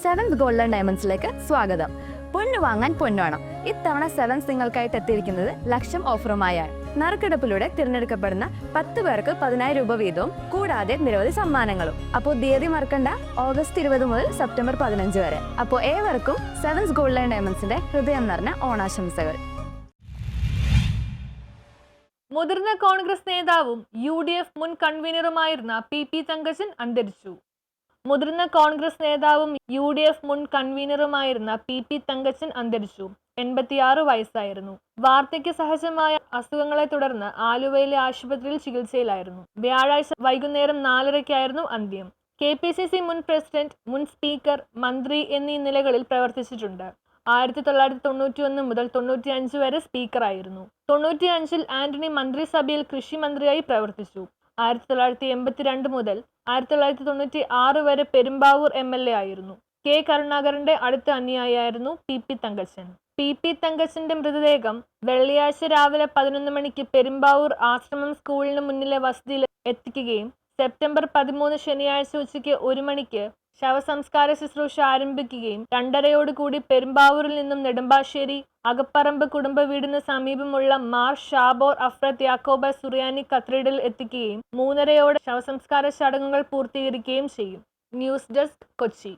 Seventh golden ഡയമണ്ട്സിലേക്ക് സ്വാഗതം. പൊന്നു വാങ്ങാൻ പൊന്നുവേണം. ഇത്തവണ സെവൻസ് നിങ്ങൾക്കായിട്ട് എത്തിയിരിക്കുന്നത് ലക്ഷം ഓഫറുമായാണ്. നറുക്കെടുപ്പിലൂടെ തിരഞ്ഞെടുക്കപ്പെടുന്ന 10 പേർക്ക് 10,000 രൂപ വീതവും കൂടാതെ നിരവധി സമ്മാനങ്ങളും. അപ്പോൾ തീയതി മറക്കണ്ട, ഓഗസ്റ്റ് 20 മുതൽ സെപ്റ്റംബർ 15 വരെ. അപ്പോൾ ഏവർക്കും സെവൻസ് ഗോൾഡൻ ഡയമണ്ട്സിന്റെ ഹൃദയം നിറഞ്ഞ ഓണാശംസകൾ. മുതിർന്ന കോൺഗ്രസ് നേതാവും UDF മുൻ കൺവീനറുമായിരുന്ന PP തങ്കച്ചൻ അന്തരിച്ചു. മുതിർന്ന കോൺഗ്രസ് നേതാവും UDF മുൻ കൺവീനറുമായിരുന്ന PP തങ്കച്ചൻ അന്തരിച്ചു. 86 വയസ്സായിരുന്നു. വാർദ്ധക്യ സഹജമായ അസുഖങ്ങളെ തുടർന്ന് ആലുവയിലെ ആശുപത്രിയിൽ ചികിത്സയിലായിരുന്നു. വ്യാഴാഴ്ച വൈകുന്നേരം 4:30-ക്കായിരുന്നു അന്ത്യം. KPCC മുൻ പ്രസിഡന്റ്, മുൻ സ്പീക്കർ, മന്ത്രി എന്നീ നിലകളിൽ പ്രവർത്തിച്ചിട്ടുണ്ട്. 1991 മുതൽ 95 വരെ സ്പീക്കറായിരുന്നു. 95-ൽ ആന്റണി മന്ത്രിസഭയിൽ കൃഷി മന്ത്രിയായി പ്രവർത്തിച്ചു. 1982 മുതൽ 1996 വരെ പെരുമ്പാവൂർ MLA ആയിരുന്നു. K കരുണാകരന്റെ അടുത്ത അനുയായിയായിരുന്നു PP തങ്കച്ചൻ. PP തങ്കച്ചന്റെ മൃതദേഹം വെള്ളിയാഴ്ച രാവിലെ 11 മണിക്ക് പെരുമ്പാവൂർ ആശ്രമം സ്കൂളിന് മുന്നിലെ വസതിയിൽ എത്തിക്കുകയും സെപ്റ്റംബർ 13 ശനിയാഴ്ച ഉച്ചയ്ക്ക് 1 മണിക്ക് ശവസംസ്കാര ശുശ്രൂഷ ആരംഭിക്കുകയും 2:30 പെരുമ്പാവൂരിൽ നിന്നും നെടുമ്പാശ്ശേരി അകപ്പറമ്പ് കുടുംബ വീടിന് സമീപമുള്ള മാർ ഷാബോർ അഫ്രത്ത് യാക്കോബ സുറിയാനി കത്തീഡ്രലിൽ എത്തിക്കുകയും 3:30 ശവസംസ്കാര ചടങ്ങുകൾ പൂർത്തീകരിക്കുകയും ചെയ്യും. News desk, Kochi.